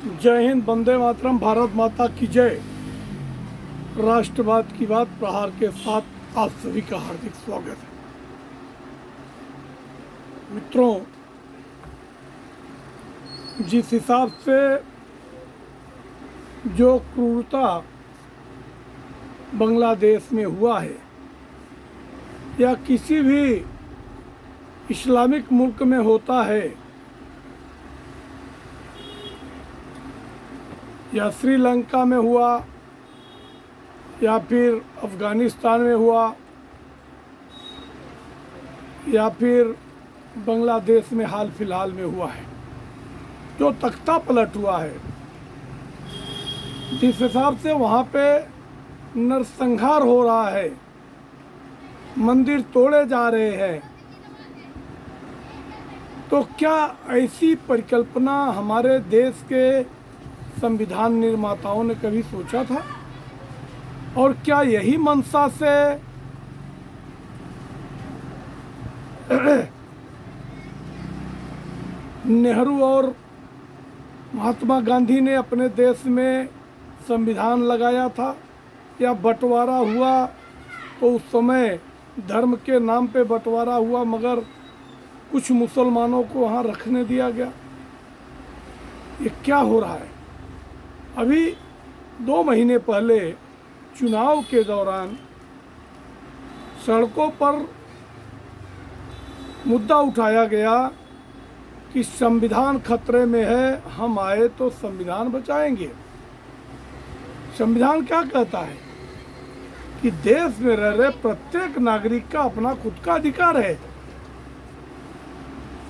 जय हिंद, वंदे मातरम, भारत माता की जय। राष्ट्रवाद की बात प्रहार के साथ आप सभी का हार्दिक स्वागत है। मित्रों, जिस हिसाब से जो क्रूरता बांग्लादेश में हुआ है या किसी भी इस्लामिक मुल्क में होता है या श्रीलंका में हुआ या फिर अफ़गानिस्तान में हुआ या फिर बांग्लादेश में हाल फिलहाल में हुआ है, जो तख्ता पलट हुआ है, जिस हिसाब से वहाँ पे नरसंहार हो रहा है, मंदिर तोड़े जा रहे हैं, तो क्या ऐसी परिकल्पना हमारे देश के संविधान निर्माताओं ने कभी सोचा था? और क्या यही मंशा से नेहरू और महात्मा गांधी ने अपने देश में संविधान लगाया था? या बंटवारा हुआ तो उस समय धर्म के नाम पे बंटवारा हुआ, मगर कुछ मुसलमानों को वहाँ रखने दिया गया? ये क्या हो रहा है? अभी 2 महीने पहले चुनाव के दौरान सड़कों पर मुद्दा उठाया गया कि संविधान खतरे में है, हम आए तो संविधान बचाएंगे। संविधान क्या कहता है कि देश में रह रहे प्रत्येक नागरिक का अपना खुद का अधिकार है,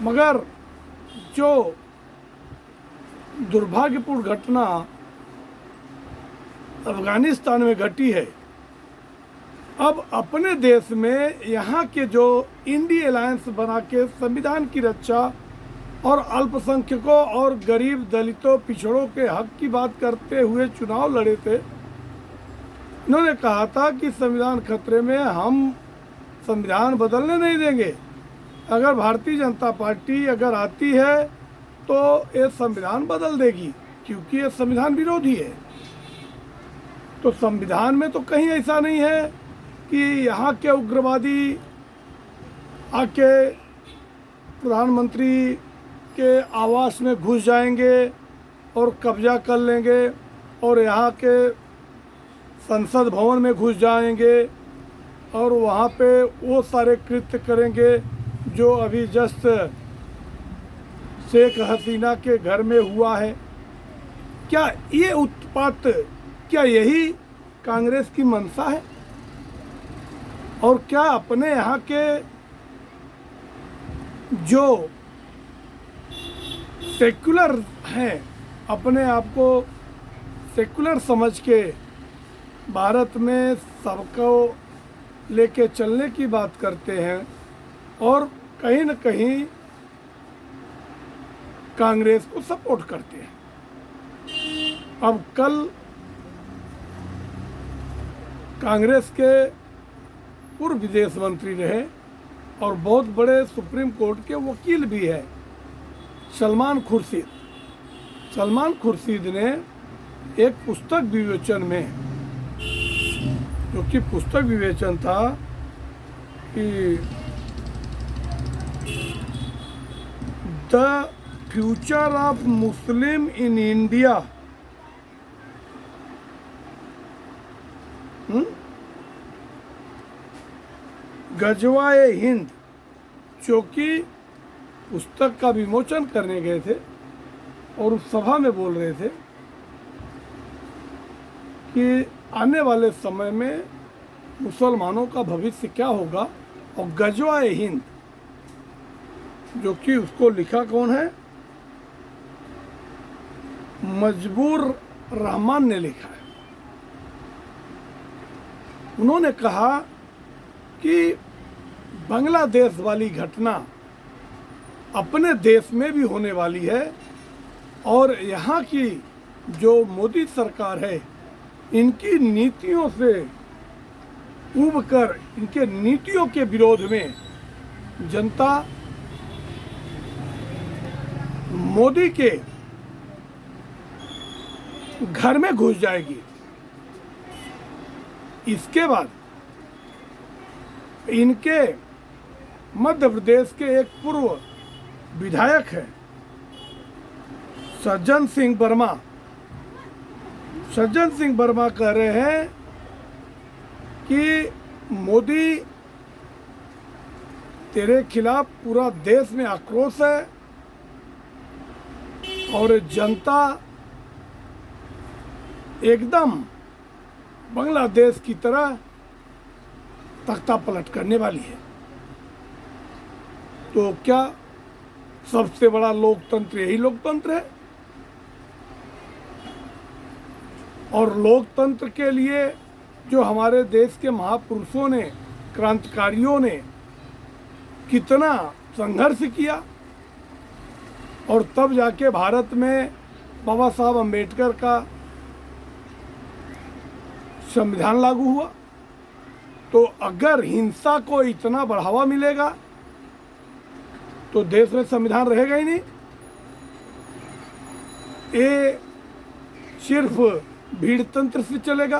मगर जो दुर्भाग्यपूर्ण घटना अफगानिस्तान में घटी है, अब अपने देश में यहाँ के जो इंडी अलायंस बना के संविधान की रक्षा और अल्पसंख्यकों और गरीब दलितों पिछड़ों के हक की बात करते हुए चुनाव लड़े थे, इन्होंने कहा था कि संविधान खतरे में, हम संविधान बदलने नहीं देंगे। अगर भारतीय जनता पार्टी अगर आती है तो ये संविधान बदल देगी, क्योंकि ये संविधान विरोधी है। तो संविधान में तो कहीं ऐसा नहीं है कि यहाँ के उग्रवादी आके प्रधानमंत्री के आवास में घुस जाएंगे और कब्जा कर लेंगे और यहाँ के संसद भवन में घुस जाएंगे और वहाँ पे वो सारे कृत्य करेंगे जो अभी जस्ट शेख हसीना के घर में हुआ है। क्या ये उत्पात, क्या यही कांग्रेस की मंशा है? और क्या अपने यहाँ के जो सेक्युलर हैं, अपने आप को सेक्युलर समझ के भारत में सबको लेके चलने की बात करते हैं और कहीं न कहीं कांग्रेस को सपोर्ट करते हैं? अब कल कांग्रेस के पूर्व विदेश मंत्री रहे और बहुत बड़े सुप्रीम कोर्ट के वकील भी है सलमान खुर्शीद। सलमान खुर्शीद ने एक पुस्तक विवेचन में, जो कि पुस्तक विवेचन था कि the future of Muslim in India, गजवाए हिंद, जो कि पुस्तक का विमोचन करने गए थे और उस सभा में बोल रहे थे कि आने वाले समय में मुसलमानों का भविष्य क्या होगा। और गजवाए हिंद, जो कि उसको लिखा कौन है? मजबूर रहमान ने लिखा है। उन्होंने कहा कि बांग्लादेश वाली घटना अपने देश में भी होने वाली है और यहाँ की जो मोदी सरकार है, इनकी नीतियों से उब कर, इनके नीतियों के विरोध में जनता मोदी के घर में घुस जाएगी। इसके बाद इनके मध्य प्रदेश के एक पूर्व विधायक है सज्जन सिंह वर्मा। सज्जन सिंह वर्मा कह रहे हैं कि मोदी तेरे खिलाफ पूरा देश में आक्रोश है और जनता एकदम बांग्लादेश की तरह तख्ता पलट करने वाली है। तो क्या सबसे बड़ा लोकतंत्र यही लोकतंत्र है? और लोकतंत्र के लिए जो हमारे देश के महापुरुषों ने, क्रांतिकारियों ने कितना संघर्ष किया और तब जाके भारत में बाबा साहब अम्बेडकर का संविधान लागू हुआ। तो अगर हिंसा को इतना बढ़ावा मिलेगा तो देश में संविधान रहेगा ही नहीं। ये सिर्फ भीड़ तंत्र से चलेगा।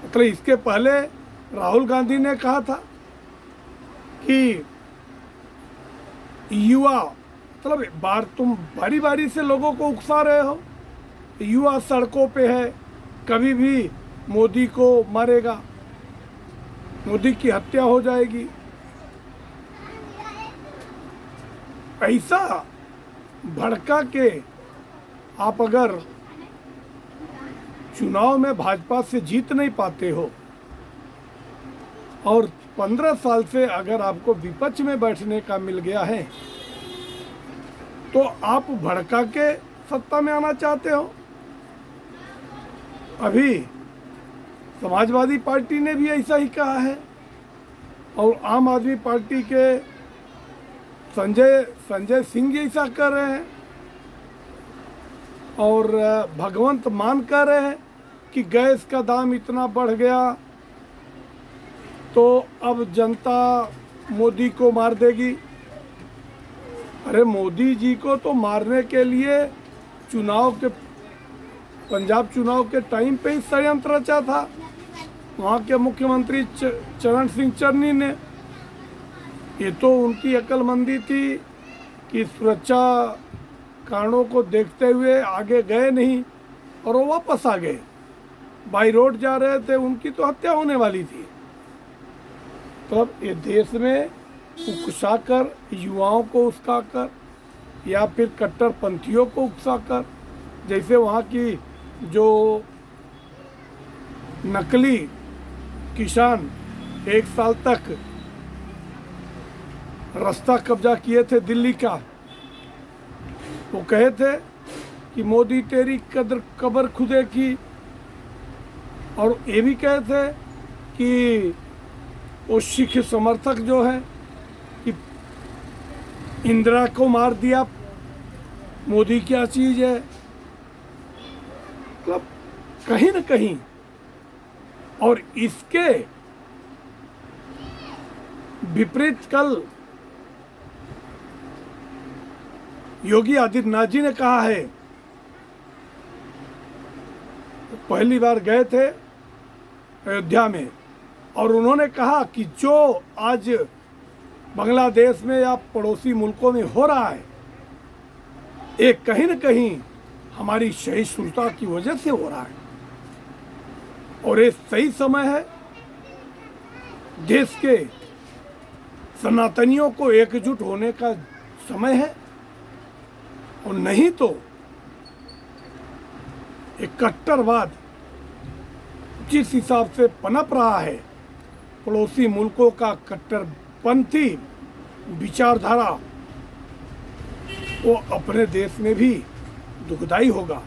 मतलब इसके पहले राहुल गांधी ने कहा था कि युवा, मतलब बार तुम बारी बारी से लोगों को उकसा रहे हो, युवा सड़कों पे है, कभी भी मोदी को मारेगा, मोदी की हत्या हो जाएगी। ऐसा भड़का के आप अगर चुनाव में भाजपा से जीत नहीं पाते हो और 15 साल से अगर आपको विपक्ष में बैठने का मिल गया है तो आप भड़का के सत्ता में आना चाहते हो। अभी समाजवादी पार्टी ने भी ऐसा ही कहा है और आम आदमी पार्टी के संजय सिंह ऐसा कर रहे हैं और भगवंत मान कह रहे हैं कि गैस का दाम इतना बढ़ गया तो अब जनता मोदी को मार देगी। अरे मोदी जी को तो मारने के लिए पंजाब चुनाव के टाइम पे ही षड्यंत्र रचा था वहाँ के मुख्यमंत्री चरण सिंह चन्नी ने। ये तो उनकी अक्लमंदी थी कि सुरक्षा कारणों को देखते हुए आगे गए नहीं और वो वापस आ गए। बाई रोड जा रहे थे, उनकी तो हत्या होने वाली थी। तब ये देश में उकसाकर, युवाओं को उकसाकर या फिर कट्टरपंथियों को उकसाकर, जैसे वहाँ की जो नकली किसान 1 साल तक रास्ता कब्जा किए थे दिल्ली का, वो कहे थे कि मोदी तेरी कब्र खुदे की, और ये भी कहे थे कि वो सिख समर्थक जो है कि इंदिरा को मार दिया, मोदी क्या चीज़ है। मतलब कहीं न कहीं, और इसके विपरीत कल योगी आदित्यनाथ जी ने कहा है, पहली बार गए थे अयोध्या में और उन्होंने कहा कि जो आज बांग्लादेश में या पड़ोसी मुल्कों में हो रहा है ये कहीं न कहीं हमारी सहिष्णुता की वजह से हो रहा है और ये सही समय है देश के सनातनियों को एकजुट होने का समय है। और नहीं तो एक कट्टरवाद जिस हिसाब से पनप रहा है, पड़ोसी मुल्कों का कट्टरपंथी विचारधारा, वो अपने देश में भी दुखदाई होगा।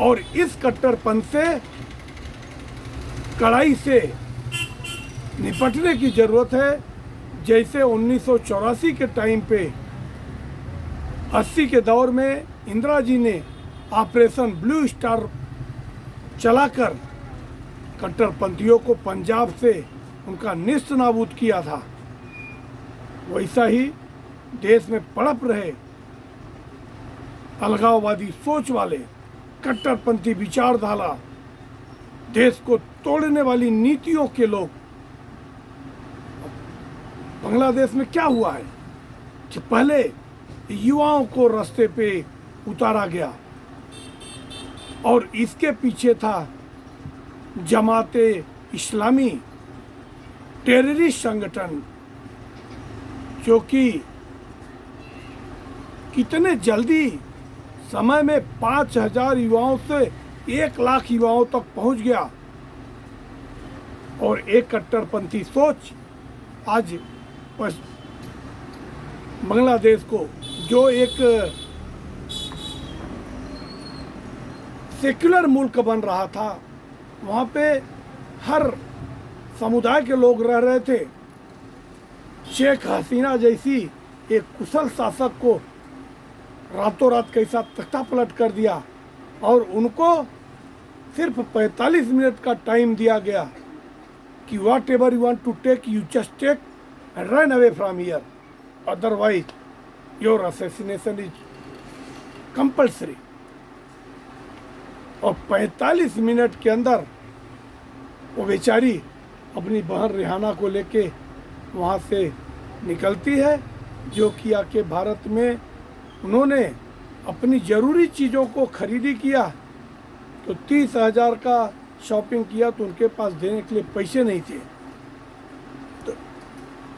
और इस कट्टरपंथ से कड़ाई से निपटने की ज़रूरत है। जैसे 1984 के टाइम पे 80 के दौर में इंदिरा जी ने ऑपरेशन ब्लू स्टार चलाकर कट्टरपंथियों को पंजाब से उनका निस्त नाबूद किया था, वैसा ही देश में पड़प रहे अलगाववादी सोच वाले कट्टरपंथी विचारधारा, देश को तोड़ने वाली नीतियों के लोग। बांग्लादेश में क्या हुआ है कि पहले युवाओं को रास्ते पे उतारा गया और इसके पीछे था जमाते इस्लामी टेररिस्ट संगठन, जो कि कितने जल्दी समय में 5,000 युवाओं से 1 लाख युवाओं तक पहुंच गया। और एक कट्टरपंथी सोच आज बांग्लादेश को, जो एक सेक्युलर मुल्क बन रहा था, वहाँ पे हर समुदाय के लोग रह रहे थे, शेख हसीना जैसी एक कुशल शासक को रातों रात कैसा तख्ता पलट कर दिया और उनको सिर्फ 45 मिनट का टाइम दिया गया कि whatever you want to take you just take and run away from here, otherwise your assassination is compulsory. और 45 मिनट के अंदर वो बेचारी अपनी बहन रिहाना को लेके वहाँ से निकलती है, जो किया कि भारत में उन्होंने अपनी ज़रूरी चीज़ों को खरीदी किया तो 30,000 का शॉपिंग किया तो उनके पास देने के लिए पैसे नहीं थे। तो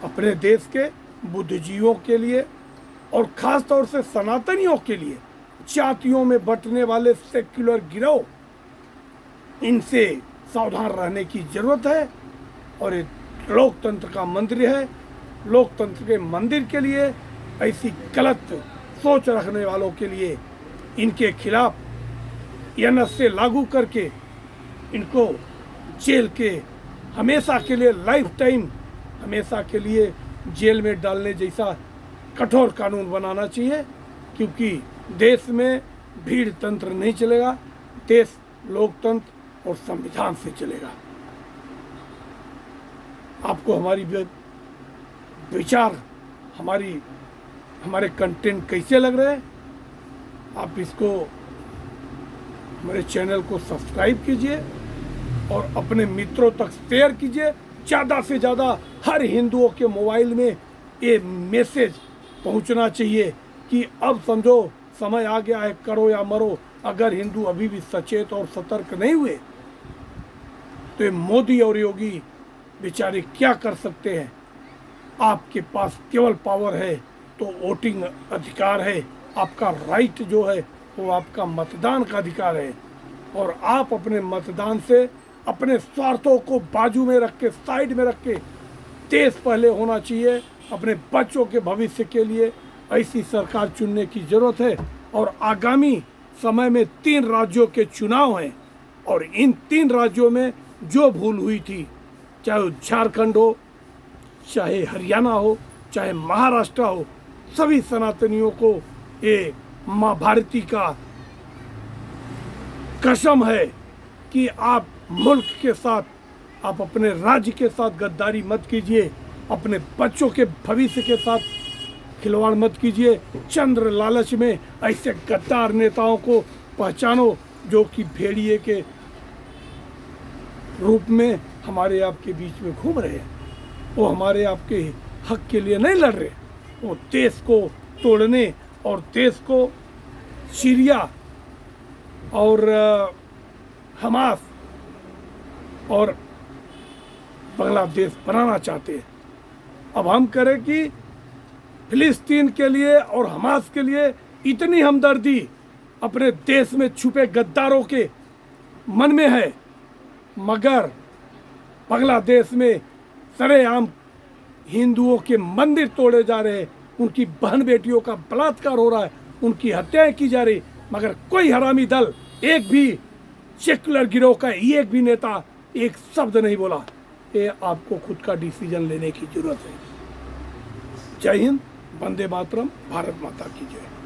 अपने देश के बुद्धिजीवियों के लिए और ख़ास तौर से सनातनियों के लिए, जातियों में बंटने वाले सेक्युलर गिरोह, इनसे सावधान रहने की ज़रूरत है। और ये लोकतंत्र का मंदिर है, लोकतंत्र के मंदिर के लिए ऐसी गलत सोच रखने वालों के लिए इनके खिलाफ एनएसए लागू करके इनको जेल के हमेशा के लिए, लाइफ टाइम हमेशा के लिए जेल में डालने जैसा कठोर कानून बनाना चाहिए। क्योंकि देश में भीड़ तंत्र नहीं चलेगा, देश लोकतंत्र और संविधान से चलेगा। आपको हमारी विचार, हमारे कंटेंट कैसे लग रहे हैं? आप इसको, हमारे चैनल को सब्सक्राइब कीजिए और अपने मित्रों तक शेयर कीजिए। ज़्यादा से ज़्यादा हर हिंदुओं के मोबाइल में ये मैसेज पहुंचना चाहिए कि अब समझो समय आ गया है, करो या मरो। अगर हिंदू अभी भी सचेत और सतर्क नहीं हुए तो ये मोदी और योगी बेचारे क्या कर सकते हैं? आपके पास केवल पावर है तो वोटिंग अधिकार है, आपका राइट जो है वो आपका मतदान का अधिकार है। और आप अपने मतदान से अपने स्वार्थों को बाजू में रख के, साइड में रख के, देश पहले होना चाहिए। अपने बच्चों के भविष्य के लिए ऐसी सरकार चुनने की ज़रूरत है। और आगामी समय में 3 राज्यों के चुनाव हैं और इन 3 राज्यों में जो भूल हुई थी, चाहे वो झारखंड हो, चाहे हरियाणा हो, चाहे महाराष्ट्र हो, सभी सनातनियों को ये माँ भारती का कसम है कि आप मुल्क के साथ, आप अपने राज्य के साथ गद्दारी मत कीजिए, अपने बच्चों के भविष्य के साथ खिलवाड़ मत कीजिए। चंद्र लालच में ऐसे गद्दार नेताओं को पहचानो जो कि भेड़िए के रूप में हमारे आपके बीच में घूम रहे हैं। वो हमारे आपके हक के लिए नहीं लड़ रहे, वो देश को तोड़ने और देश को सीरिया और हमास और बांग्लादेश बनाना चाहते हैं। अब हम करें कि फिलिस्तीन के लिए और हमास के लिए इतनी हमदर्दी अपने देश में छुपे गद्दारों के मन में है, मगर बांग्लादेश में सरेआम हिंदुओं के मंदिर तोड़े जा रहे हैं, उनकी बहन बेटियों का बलात्कार हो रहा है, उनकी हत्याएं की जा रही, मगर कोई हरामी दल, एक भी सेक्युलर गिरोह का एक भी नेता एक शब्द नहीं बोला। ये आपको खुद का डिसीजन लेने की जरूरत है। जय हिंद, वंदे मातरम, भारत माता की जय।